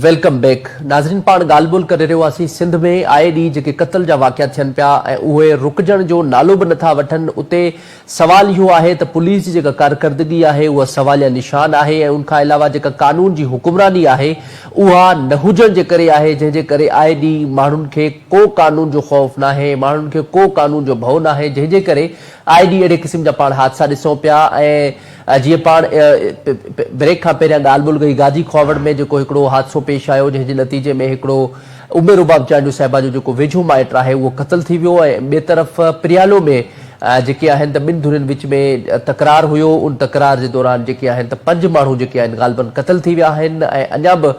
Welcome back नाज़रीन पाण ॻाल्हि ॿोल करे रहियो हुआसीं सिंध में आए ॾींहुं जेके क़त्ल जा वाक़िया थियनि पिया ऐं उहे रुकजण जो नालो बि नथा वठनि उते सवाल इहो आहे त पुलिस जी जेका कारकर्दगी आहे उहा सवालिया निशान आहे ऐं उनखां अलावा जेका कानून जी हुकुमरानी आहे उहा न हुजण जे करे आहे जंहिंजे करे आए ॾींहुं माण्हुनि खे को कानून जो ख़ौफ़ नाहे माण्हुनि खे को कानून जो भउ नाहे जंहिंजे करे आए ॾींहुं अहिड़े क़िस्म जा पाण हादसा ॾिसूं पिया ऐं जीअं पाण ब्रेक खां पहिरियां ॻाल्हि ॿोल कई गाजी खोवड़ में जेको हिकिड़ो हादसो पेश आयो जंहिंजे नतीजे में हिकिड़ो उमेर उबाब चांडू साहिबा जो जेको वेझो माइट आहे उहो क़त्ल थी वियो ऐं ॿिए तरफ़ प्रियालो में जेके आहिनि त ॿिनि धुरियुनि विच में तकरार हुयो उन तकरार जे दौरान जेके आहिनि त 5 माण्हू जेके आहिनि ग़ालिबन क़त्ल थी विया आहिनि ऐं अञा बि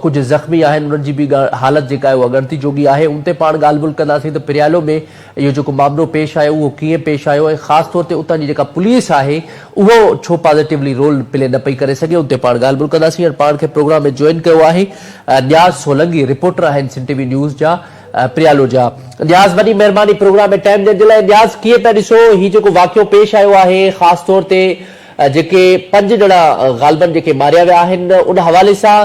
कुझु ज़ख़्मी आहिनि उन्हनि जी बि हालत जेका आहे उहा ॻणती जोगी आहे उन ते पाण ॻाल्हि ॿोल कंदासीं त प्रियालो में इहो जेको मामिलो पेश आयो उहो कीअं पेश आयो ऐं ख़ासि तौर ते उतां जी जेका पुलिस आहे उहो छो पॉज़िटिवली रोल प्ले न पई करे सघे उन ते पाण ॻाल्हि ॿोल कंदासीं ऐं पाण खे प्रोग्राम में जॉइन कयो आहे न्याज़ सोलंगी रिपोर्टर आहिनि सिंध टीवी न्यूज़ जा प्रियालो जा न्याज़ वॾी महिरबानी प्रोग्राम में टाइम ॾियण जे लाइ न्याज़ कीअं पिया ॾिसो हीउ जेको वाक़ियो पेश आयो आहे ख़ासि तौर ते जेके 5 ॼणा ग़ालिबन जेके मारिया विया आहिनि उन हवाले सां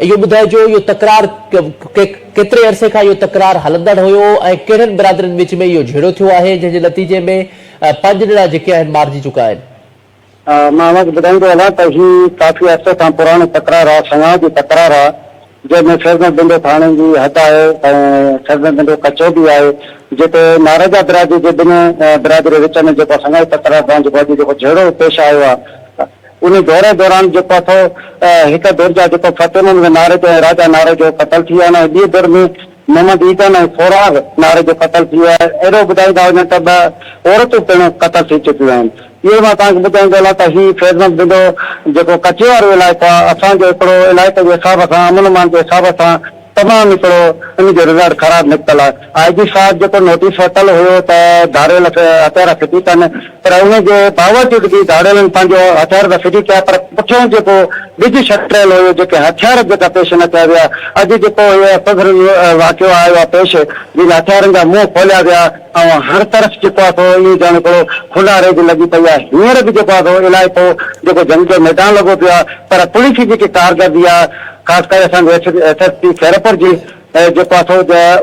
इहो ॿुधाइजो इहो तकरार केतिरे अरसे खां इहो तकरार हलंदड़ हुयो ऐं कहिड़नि बिरादरियुनि विच में इहो झेड़ो थियो आहे जंहिंजे नतीजे में 5 ॼणा जेके आहिनि मारिजी चुका आहिनि मां ॿुधाईंदो हलां त हीउ काफ़ी अर्से खां पुराणो तकरार आहे संगाह जी तकरार आहे जंहिंमें फैज़न बिंडो थाणे जी हद आहे ऐं फैज़न बिंडो कचो बि आहे जिते नाराजा बिरादरी जे ॿिनि बिरादरी विच में जेको संगाई तकरार आहे जेको झेड़ो पेश आयो आहे उन दौरे दौरान जेको अथव हिक दौर जा जेको फतेहमंद नारे जो राजा नारे जो क़त्ल थी विया आहिनि ॿिए दौर में मोहम्मद ईदन ऐं फोराग नारे जो क़त्ल थी वियो आहे अहिड़ो ॿुधाईंदा वञनि त 2 औरतूं पिणु क़त्ल थी चुकियूं आहिनि इहो मां तव्हांखे ॿुधाईंदो हलां त हीउ फैज़न बिंडो जेको कचे वारो इलाइक़ो आहे असांजो हिकिड़ो इलाइक़े जे हिसाब सां अमन मान जे हिसाब सां तमामु हिकिड़ो इन जो रिज़ल्ट ख़राब निकितल आहे IG साहिब जेको नोटिस वरितल हुयो त धारियल हथियार फिटी अथनि पर उनजे बावजूद बि धारियलनि पंहिंजो हथियार त फिटी कया पर पुठियों जेको ॿिज छटियल हुयो जेके हथियार जेका पेश न कया विया अॼु जेको वाक़ियो आयो आहे पेश जिन हथियारनि जा मुंहुं खोलिया विया ऐं हर तरफ़ जेको आहे इहो ॼण हिकिड़ो खुला रेज लॻी पई आहे हींअर बि जेको आहे इलाइक़ो जेको जंग जो मैदान लॻो पियो आहे पर पुलिस जी जेकी कारकर्दगी आहे ख़ासि करे असांजे SSP खैरपुर जी जेको आहे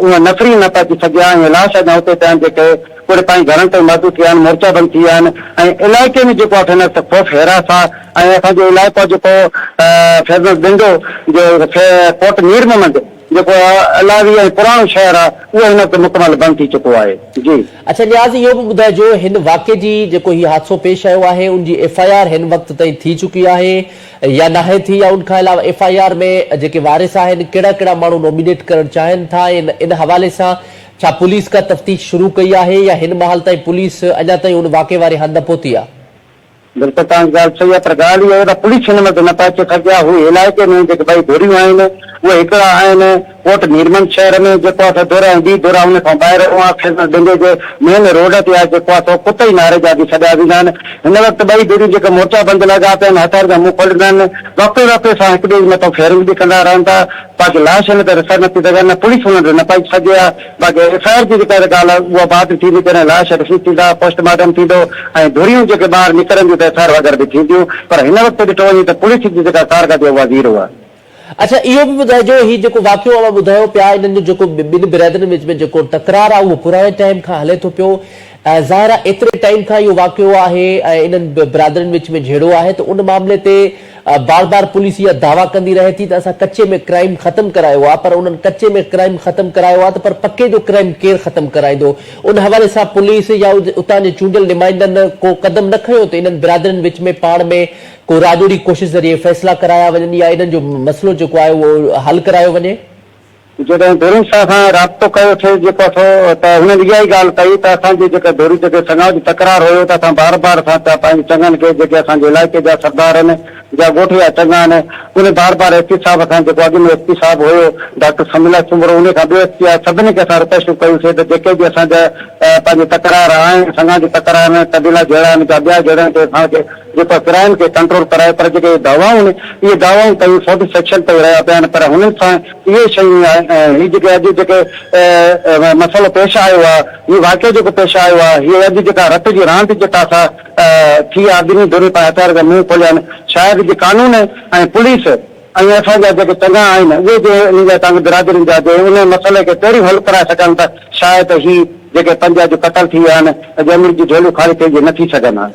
उहा नफ़री न पइजी सघिया ऐं लाश अञा हुते पिया आहिनि जेके पूरे पंहिंजे घरनि ते मौजूदु थी विया आहिनि मोर्चा बंदि थी विया आहिनि ऐं इलाइक़े में जेको आहे त ख़ौफ़ हैरास आहे ऐं असांजो इलाइक़ो जेको फैज़न बिंडो जो कोट मीरमंद जेको अलावी ऐं पुराणो शहर आहे उहो हिन वक़्तु मुकमल बंदि थी चुको आहे जी अच्छा न्याज़ इहो बि ॿुधाइजो हिन वाक़े जी जेको हीउ हादसो पेश आयो आहे उनजी FIR हिन वक़्त ताईं थी चुकी आहे या नाहे थी या उनखां अलावा FIR में जेके वारिस आहिनि कहिड़ा कहिड़ा माण्हू नॉमिनेट करणु चाहिनि था इन हवाले सां छा पुलिस का तफ़्तीश शुरू कई आहे या हिन महिल ताईं पुलिस अञा ताईं उन वाक़े वारे हंधि न पहुती आहे बिल्कुलु तव्हांजी ॻाल्हि सही आहे पर ॻाल्हि इहा आहे त पुलिस हिन में न पहुची सघिया हू इलाइक़े में जेके भई धुरियूं आहिनि उहे हिकिड़ा आहिनि कोट मीरमंद शहर में जेको आहे दौरा ऐं ॿी दौरा उन खां ॿाहिरि फैज़न बिंडो जे मेन रोड ते आहे जेको आहे कुते ई नारे जा बि सॾिया वेंदा आहिनि हिन वक़्तु 2 धुरियूं जेके मोर्चा बंदि लॻा पिया आहिनि हथियार जा मुंहुं खोलींदा आहिनि वक़्ते सां हिक ॿिए जे मथां फेरिंग बि कंदा रहनि था बाक़ी लाश हिन ते रिसर नथी सघनि पुलिस हुन ते न पहुची सघे आहे बाक़ी FIR जी जेका ॻाल्हि आहे उहा बाद थींदी करे लाश रिसीव थींदा पोस्टमार्टम थींदो ऐं धुरियूं जेके ॿाहिरि निकिरंदियूं त FIR वग़ैरह बि थींदियूं पर हिन वक़्तु ॾिठो वञे त पुलिस जी जेका कारकर्दगी उहा ज़ीरो आहे अच्छा इहो बि ॿुधाइजो हीउ जेको वाक़ियो आहे ॿुधायो पिया इन्हनि जो जेको ॿिनि बिरादरियुनि विच में जेको तकरार आहे उहो पुराणे टाइम खां हले थो पियो ज़ाहिर आहे एतिरे टाइम खां इहो वाक़ियो आहे ऐं इन्हनि बिरादरियुनि विच में झेड़ो आहे त उन मामले ते बार बार पुलिस इहा दावा कंदी रहे थी त असां कचे में क्राइम ख़तमु करायो आहे पर उन्हनि कचे में क्राइम ख़तमु करायो आहे त पर पके जो क्राइम केरु ख़तमु कराईंदो उन हवाले सां पुलिस या उतां जे चूंडियल नुमाइंदनि को क़दम न खयो त इन्हनि बिरादरियुनि विच में पाण में को राजोड़ी कोशिश ज़रिए फ़ैसिला कराया वञनि या इन्हनि जो मसइलो जेको आहे उहो हल करायो वञे जॾहिं धोरी सां असां राब्तो कयो थिए जेको त हुननि इहा ई ॻाल्हि कई त असांजी जेके धोरी जेके संगाह जो तकरार हुयो त असां बार बार असां पंहिंजे चङनि खे जेके असांजे इलाइक़े जा सरदार आहिनि या ॻोठ जा चङा आहिनि उन बार बार SP साहिब असां जेको अॻु में SP साहिब हुयो डॉक्टर समीला चुंबरो उन खां ॿियो SP आहे सभिनी खे असां रिक्वेस्टूं कयूंसीं त जेके बि असांजा पंहिंजे तकरार आहिनि संगाह जी तकरार आहिनि कबीला जहिड़ा आहिनि या ॿिया जहिड़ा आहिनि असांखे जेको क्राइम खे कंट्रोल कराए पर जेके दावाऊं इहे दावाऊं कयूं 40 सेक्शन ते रहिया पिया आहिनि पर हुननि सां इहे शयूं हीअ जेके अॼु जेके मसइलो पेश आयो आहे हीउ वाक़ियो जेको पेश आयो आहे हीअ अॼु जेका रत जी रांदि जेका असां थी आहे ॿिन्ही धुरी पाए हथियार जा मुंहुं खोलिया आहिनि शायदि जे कानून ऐं पुलिस ऐं असांजा जेके चङा आहिनि उहे जे इन जा तव्हांखे बिरादरियुनि जा जे उन मसइले खे पहिरीं हल कराए सघनि त शायदि ही जेके 5 जो क़तल थी विया आहिनि जमीन जी झोलियूं ख़ाली थिए न थी सघनि हा।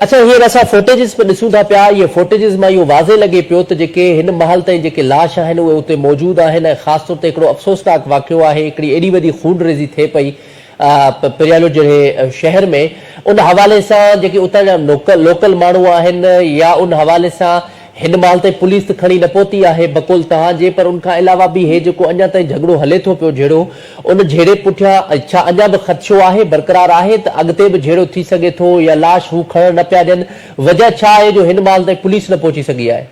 अच्छा, हींअर असां फुटेजिस पे ॾिसूं था पिया, इहे फुटेजिस मां इहो वाज़े लॻे पियो त जेके हिन महल ताईं जेके लाश आहिनि उहे उते मौजूदु आहिनि ऐं ख़ासि तौर ते हिकिड़ो अफ़सोसनाक वाक़ियो आहे, हिकिड़ी एॾी वॾी खूनरेज़ी थिए पई पिरियालो जहिड़े शहर में, उन हवाले सां जेके उतां जा लोकल माण्हू आहिनि या उन हवाले सां हिन महिल ताईं पुलिस त खणी न पहुती आहे बकुल तव्हांजे, पर उन खां अलावा बि हे जेको अञा ताईं झगड़ो हले थो पियो जहिड़ो, उन जहिड़े पुठियां छा अञा बि ख़दशो आहे, बरक़रार आहे त अॻिते बि जहिड़ो थी सघे थो या लाश हू खणण न पिया ॾियनि? वजह छा आहे जो हिन महिल ताईं पुलिस न पहुची सघी आहे?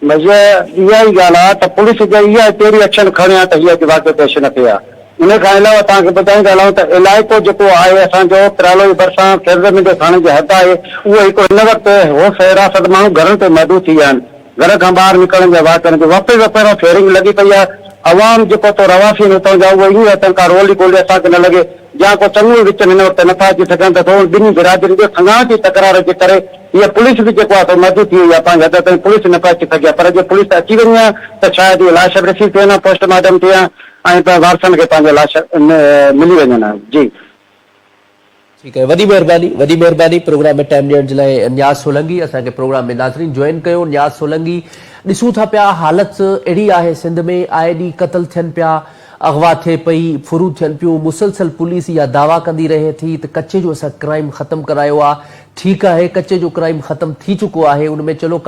इहा ई ॻाल्हि आहे त पुलिस जो इहा पहिरीं एक्शन खणे आहे त हीअ वाक़ियो पेश न थिए आहे। इन खां अलावा तव्हांखे ॿुधाईंदा हलूं त इलाइक़ो जेको आहे असांजो पिरालो जे भरिसां खेरगंज जे थाणे जे हद आहे, उहो हिकु हिन वक़्तु होश हिरासत माण्हू घरनि ते महदूद थी विया आहिनि। घर खां ॿाहिरि निकिरण जे वाक़िअनि जो वक़्त पहिरियों फेरिंग लॻी पई आहे। अवाम जेको तो रवासी हितां जा उहो ईअं अचनि का रोली गोली असांखे न लॻे या को चङो विच हिन वक़्तु नथा अची सघनि त थोरो ॿिन्ही बिरादरी जो खंगाण जी तकरार जे करे इहा पुलिस बि जेको आहे महदूद थी वई आहे, पंहिंजे हद ताईं पुलिस न पिया अची सघे आहे। पर जे पुलिस अची वञे आहे त शायदि इहे लाश रिसीव थियनि हा, पोस्टमार्टम थिए हा ऐं वारसनि खे पंहिंजा लाश मिली वञनि हा। जी ठीकु आहे, वॾी महिरबानी प्रोग्राम में टाइम ॾियण जे लाइ न्याज़ सोलंकी। असांखे प्रोग्राम में नाज़रीन जॉइन कयो। न्याज़ सोलंकी, ॾिसूं था पिया हालत अहिड़ी आहे सिंध में, आए ॾींहुं क़तल थियनि पिया, अगवा थिए पई, फुरू थियनि पियूं, मुसलसल पुलिस इहा दावा कंदी रहे थी त कच्चे जो असां क्राइम ख़तमु करायो आहे। ठीकु आहे, कच्चे जो क्राइम ख़तमु थी चुको आहे, उन में चलो